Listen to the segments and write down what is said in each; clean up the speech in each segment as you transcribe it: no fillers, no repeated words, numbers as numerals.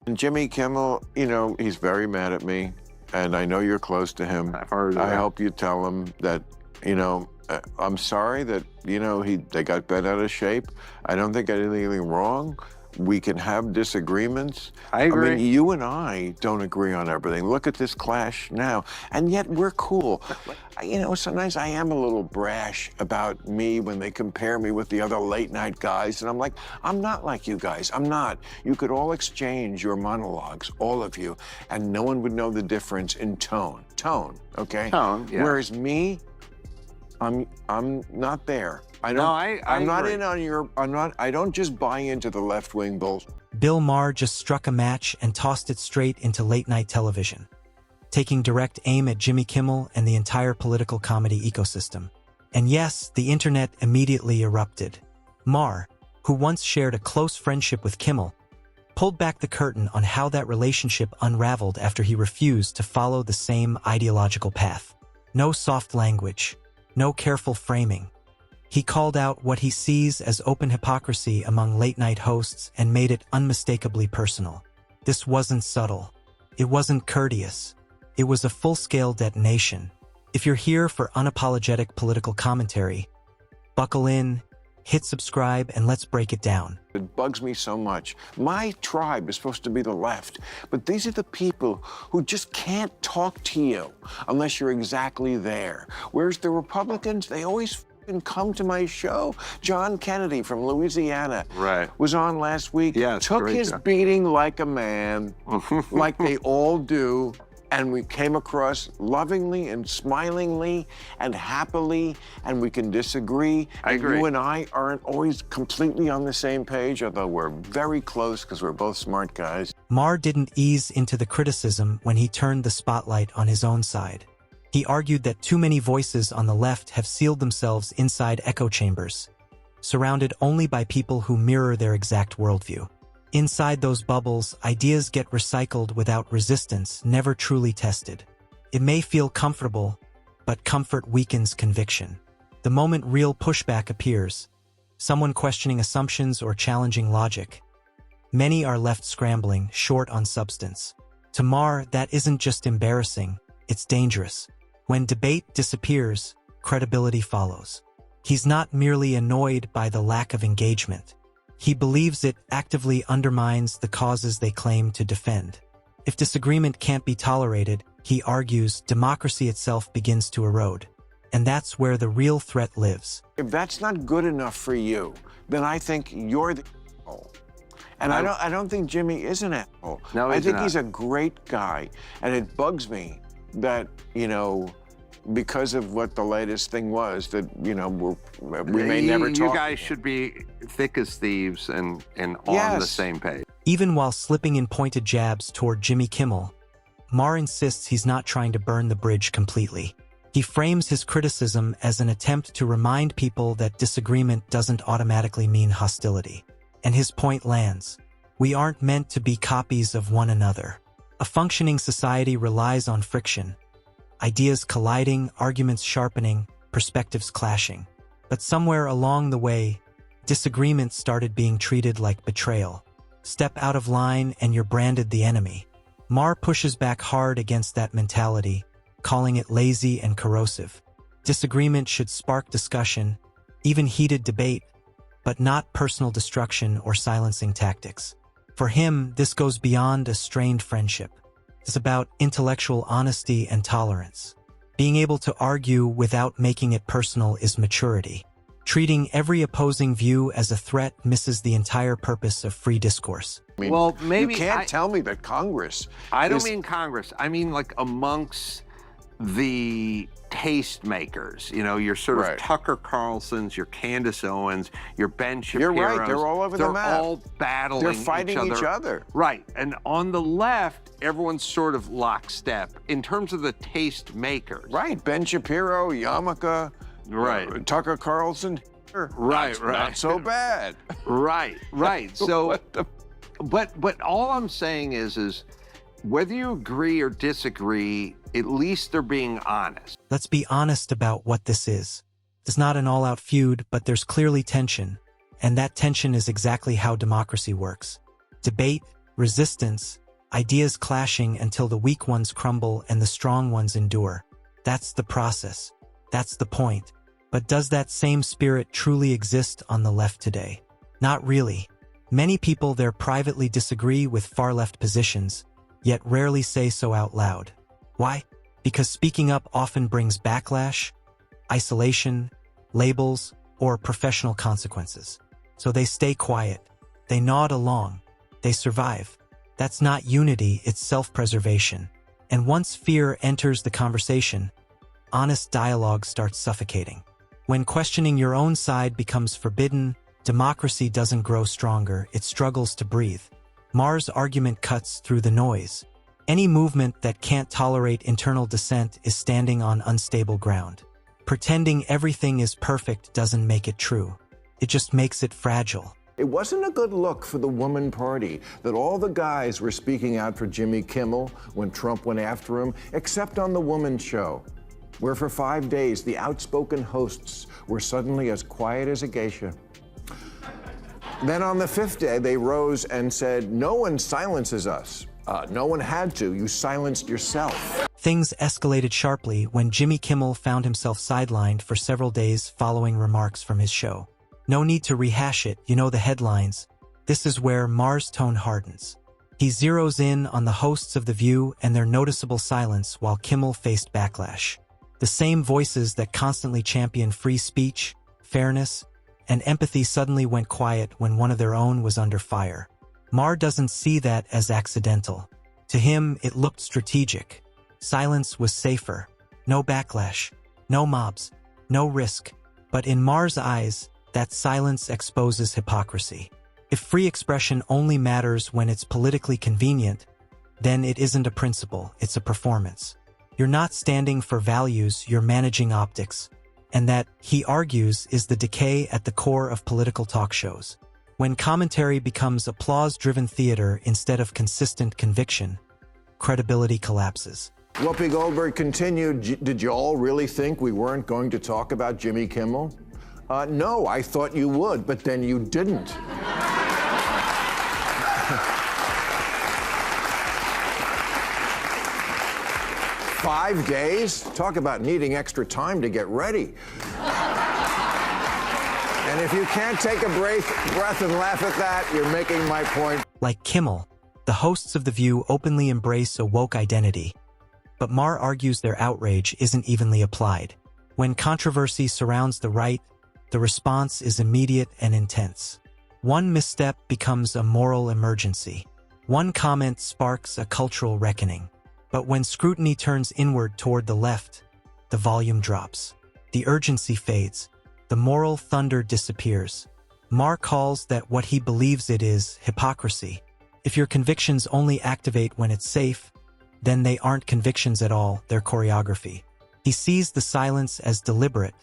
And Jimmy Kimmel, he's very mad at me, and I know you're close to him. I've heard I that. hope you tell him that, I'm sorry that, they got bent out of shape. I don't think I did anything wrong. We can have disagreements. I agree. I mean, you and I don't agree on everything. Look at this clash now, and yet we're cool. Sometimes I am a little brash about me when they compare me with the other late night guys, and I'm like, I'm not like you guys. I'm not. You could all exchange your monologues, all of you, and no one would know the difference in tone. Tone, okay? Tone, yeah. Whereas me, I'm not there. I'm not agree. in on your, I don't just buy into the left-wing bullshit. Bill Maher just struck a match and tossed it straight into late-night television, taking direct aim at Jimmy Kimmel and the entire political comedy ecosystem. And yes, the internet immediately erupted. Maher, who once shared a close friendship with Kimmel, pulled back the curtain on how that relationship unraveled after he refused to follow the same ideological path. No soft language, no careful framing. He called out what he sees as open hypocrisy among late-night hosts and made it unmistakably personal. This wasn't subtle. It wasn't courteous. It was a full-scale detonation. If you're here for unapologetic political commentary, buckle in, hit subscribe, and let's break it down. It bugs me so much. My tribe is supposed to be the left, but these are the people who just can't talk to you unless you're exactly there. Whereas the Republicans, they always come to my show. John Kennedy from Louisiana was on last week, took his beating like a man, like they all do, and we came across lovingly and smilingly and happily, and we can disagree. I agree. You and I aren't always completely on the same page, although we're very close because we're both smart guys. Maher didn't ease into the criticism when he turned the spotlight on his own side. He argued that too many voices on the left have sealed themselves inside echo chambers, surrounded only by people who mirror their exact worldview. Inside those bubbles, ideas get recycled without resistance, never truly tested. It may feel comfortable, but comfort weakens conviction. The moment real pushback appears, someone questioning assumptions or challenging logic, many are left scrambling, short on substance. To Maher, that isn't just embarrassing, it's dangerous. When debate disappears, credibility follows. He's not merely annoyed by the lack of engagement. He believes it actively undermines the causes they claim to defend. If disagreement can't be tolerated, he argues, democracy itself begins to erode. And that's where the real threat lives. If that's not good enough for you, then I think you're the asshole. And I don't think Jimmy is an asshole. No, I think not. he's a great guy. And it bugs me that, because of what the latest thing was, that, we may never talk. You guys should be thick as thieves and on the same page. Even while slipping in pointed jabs toward Jimmy Kimmel, Maher insists he's not trying to burn the bridge completely. He frames his criticism as an attempt to remind people that disagreement doesn't automatically mean hostility. And his point lands. We aren't meant to be copies of one another. A functioning society relies on friction. Ideas colliding, arguments sharpening, perspectives clashing. But somewhere along the way, disagreement started being treated like betrayal. Step out of line and you're branded the enemy. Maher pushes back hard against that mentality, calling it lazy and corrosive. Disagreement should spark discussion, even heated debate, but not personal destruction or silencing tactics. For him, this goes beyond a strained friendship. It's about intellectual honesty and tolerance. Being able to argue without making it personal is maturity. Treating every opposing view as a threat misses the entire purpose of free discourse. I mean, well, maybe you can't tell me that Congress. I don't mean Congress. I mean like amongst the tastemakers. Your sort of Tucker Carlsons, your Candace Owens, your Ben Shapiro's. You're right. They're all over the map. They're all battling They're fighting each other. Right. And on the left, everyone's sort of lockstep in terms of the tastemakers. Right. Ben Shapiro, Yarmulke. Right. Tucker Carlson. Right. Not so bad. Right. So, but all I'm saying is whether you agree or disagree, at least they're being honest. Let's be honest about what this is. It's not an all-out feud, but there's clearly tension, and that tension is exactly how democracy works. Debate, resistance, ideas clashing until the weak ones crumble and the strong ones endure. That's the process. That's the point. But does that same spirit truly exist on the left today? Not really. Many people there privately disagree with far-left positions, yet rarely say so out loud. Why? Because speaking up often brings backlash, isolation, labels, or professional consequences. So they stay quiet. They nod along. They survive. That's not unity, it's self-preservation. And once fear enters the conversation, honest dialogue starts suffocating. When questioning your own side becomes forbidden, democracy doesn't grow stronger, it struggles to breathe. Maher's argument cuts through the noise. Any movement that can't tolerate internal dissent is standing on unstable ground. Pretending everything is perfect doesn't make it true. It just makes it fragile. It wasn't a good look for the woman party that all the guys were speaking out for Jimmy Kimmel when Trump went after him, except on the woman show, where for 5 days the outspoken hosts were suddenly as quiet as a geisha. Then on the 5th day, they rose and said, "No one silences us. No one had to. You silenced yourself." Things escalated sharply when Jimmy Kimmel found himself sidelined for several days following remarks from his show. No need to rehash it, you know the headlines. This is where Maher's tone hardens. He zeroes in on the hosts of The View and their noticeable silence while Kimmel faced backlash. The same voices that constantly champion free speech, fairness, and empathy suddenly went quiet when one of their own was under fire. Maher doesn't see that as accidental. To him, it looked strategic. Silence was safer. No backlash, no mobs, no risk. But in Maher's eyes, that silence exposes hypocrisy. If free expression only matters when it's politically convenient, then it isn't a principle, it's a performance. You're not standing for values, you're managing optics. And that, he argues, is the decay at the core of political talk shows. When commentary becomes applause-driven theater instead of consistent conviction, credibility collapses. Whoopi Goldberg continued, "Did you all really think we weren't going to talk about Jimmy Kimmel? No, I thought you would, but then you didn't." 5 days? Talk about needing extra time to get ready. And if you can't take a breath and laugh at that, you're making my point. Like Kimmel, the hosts of The View openly embrace a woke identity. But Maher argues their outrage isn't evenly applied. When controversy surrounds the right, the response is immediate and intense. One misstep becomes a moral emergency. One comment sparks a cultural reckoning. But when scrutiny turns inward toward the left, the volume drops. The urgency fades. The moral thunder disappears. Maher calls that what he believes it is hypocrisy. If your convictions only activate when it's safe, then they aren't convictions at all, they're choreography. He sees the silence as deliberate,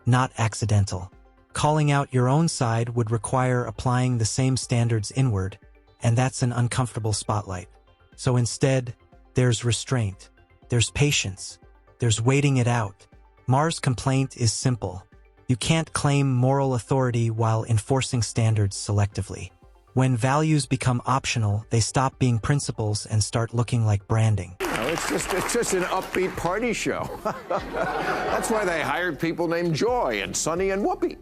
not accidental. Calling out your own side would require applying the same standards inward, and that's an uncomfortable spotlight. So instead, there's restraint, there's patience, there's waiting it out. Maher's complaint is simple. You can't claim moral authority while enforcing standards selectively. When values become optional, they stop being principles and start looking like branding. It's just an upbeat party show. That's why they hired people named Joy and Sunny and Whoopi.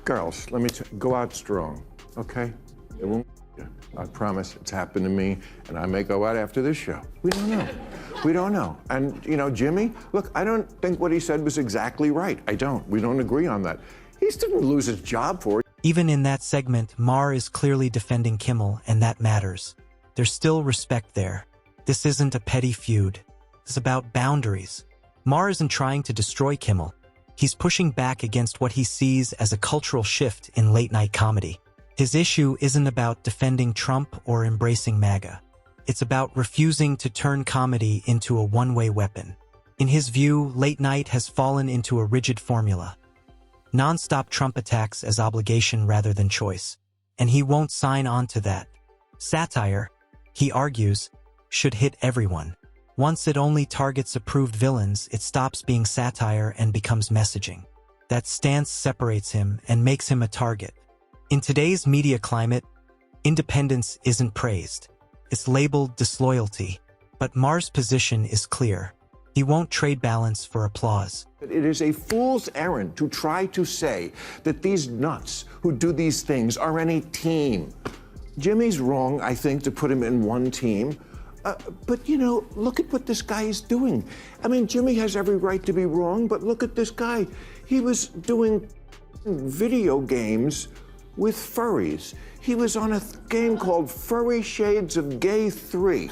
Girls, let me go out strong, okay? It won't. I promise. It's happened to me, and I may go out after this show. We don't know. We don't know. And, Jimmy, look, I don't think what he said was exactly right. I don't. We don't agree on that. He didn't lose his job for it. Even in that segment, Maher is clearly defending Kimmel, and that matters. There's still respect there. This isn't a petty feud. It's about boundaries. Maher isn't trying to destroy Kimmel. He's pushing back against what he sees as a cultural shift in late-night comedy. His issue isn't about defending Trump or embracing MAGA. It's about refusing to turn comedy into a one-way weapon. In his view, late night has fallen into a rigid formula. Non-stop Trump attacks as obligation rather than choice. And he won't sign on to that. Satire, he argues, should hit everyone. Once it only targets approved villains, it stops being satire and becomes messaging. That stance separates him and makes him a target. In today's media climate, independence isn't praised. It's labeled disloyalty. But Maher's position is clear. He won't trade balance for applause. It is a fool's errand to try to say that these nuts who do these things are any team. Jimmy's wrong, I think, to put him in one team. But, you know, look at what this guy is doing. I mean, Jimmy has every right to be wrong, but look at this guy. He was doing video games with furries. He was on a game called Furry Shades of Gay 3.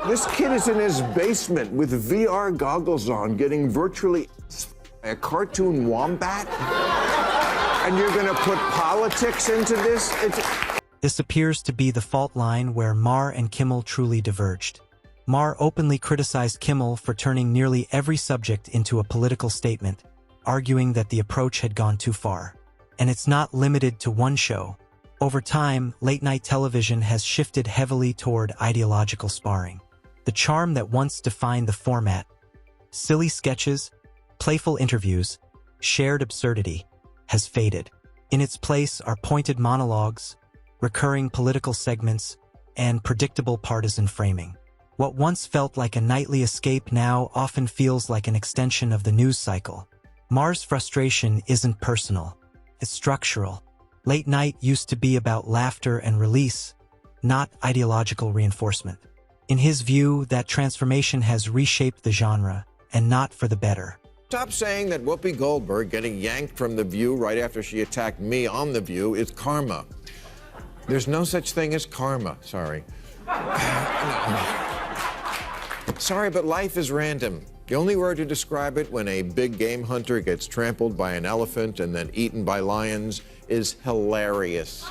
This kid is in his basement with VR goggles on, getting virtually a cartoon wombat? And you're gonna put politics into this? This appears to be the fault line where Maher and Kimmel truly diverged. Maher openly criticized Kimmel for turning nearly every subject into a political statement, arguing that the approach had gone too far. And it's not limited to one show. Over time, late-night television has shifted heavily toward ideological sparring. The charm that once defined the format, silly sketches, playful interviews, shared absurdity, has faded. In its place are pointed monologues, recurring political segments, and predictable partisan framing. What once felt like a nightly escape now often feels like an extension of the news cycle. Maher's frustration isn't personal, it's structural. Late night used to be about laughter and release, not ideological reinforcement. In his view, that transformation has reshaped the genre, and not for the better. Stop saying that Whoopi Goldberg getting yanked from The View right after she attacked me on The View is karma. There's no such thing as karma, sorry. Sorry, but life is random. The only word to describe it when a big game hunter gets trampled by an elephant and then eaten by lions is hilarious.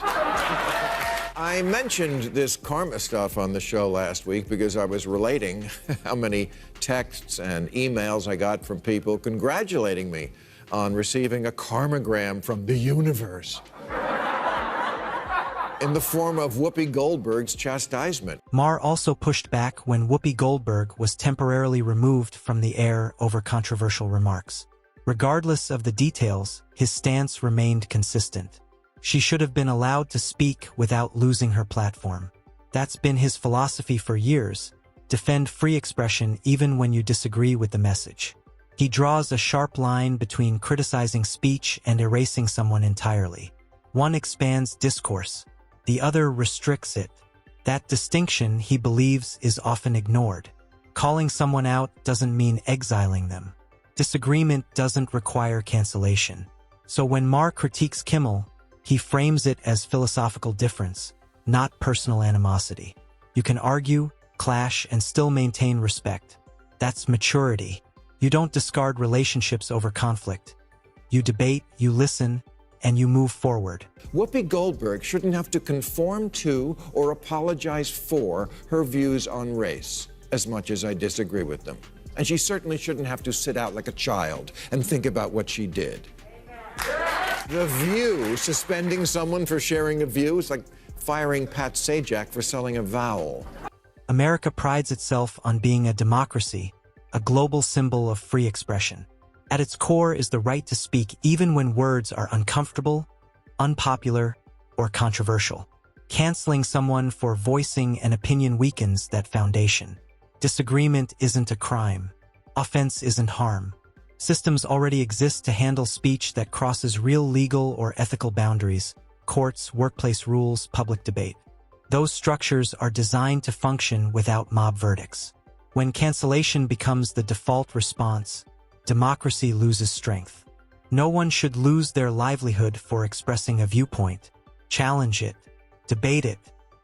I mentioned this karma stuff on the show last week because I was relating how many texts and emails I got from people congratulating me on receiving a karmagram from the universe in the form of Whoopi Goldberg's chastisement. Maher also pushed back when Whoopi Goldberg was temporarily removed from the air over controversial remarks. Regardless of the details, his stance remained consistent. She should have been allowed to speak without losing her platform. That's been his philosophy for years. Defend free expression even when you disagree with the message. He draws a sharp line between criticizing speech and erasing someone entirely. One expands discourse, the other restricts it. That distinction, he believes, is often ignored. Calling someone out doesn't mean exiling them. Disagreement doesn't require cancellation. So when Maher critiques Kimmel, he frames it as philosophical difference, not personal animosity. You can argue, clash, and still maintain respect. That's maturity. You don't discard relationships over conflict. You debate, you listen, and you move forward. Whoopi Goldberg shouldn't have to conform to or apologize for her views on race, as much as I disagree with them. And she certainly shouldn't have to sit out like a child and think about what she did. The View suspending someone for sharing a view is like firing Pat Sajak for selling a vowel. America prides itself on being a democracy, a global symbol of free expression. At its core is the right to speak even when words are uncomfortable, unpopular, or controversial. Canceling someone for voicing an opinion weakens that foundation. Disagreement isn't a crime. Offense isn't harm. Systems already exist to handle speech that crosses real legal or ethical boundaries: courts, workplace rules, public debate. Those structures are designed to function without mob verdicts. When cancellation becomes the default response, democracy loses strength. No one should lose their livelihood for expressing a viewpoint. Challenge it, debate it,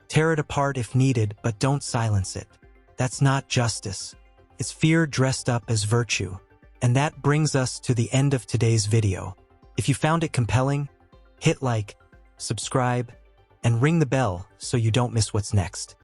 tear it apart if needed, but don't silence it. That's not justice. It's fear dressed up as virtue. And that brings us to the end of today's video. If you found it compelling, hit like, subscribe, and ring the bell so you don't miss what's next.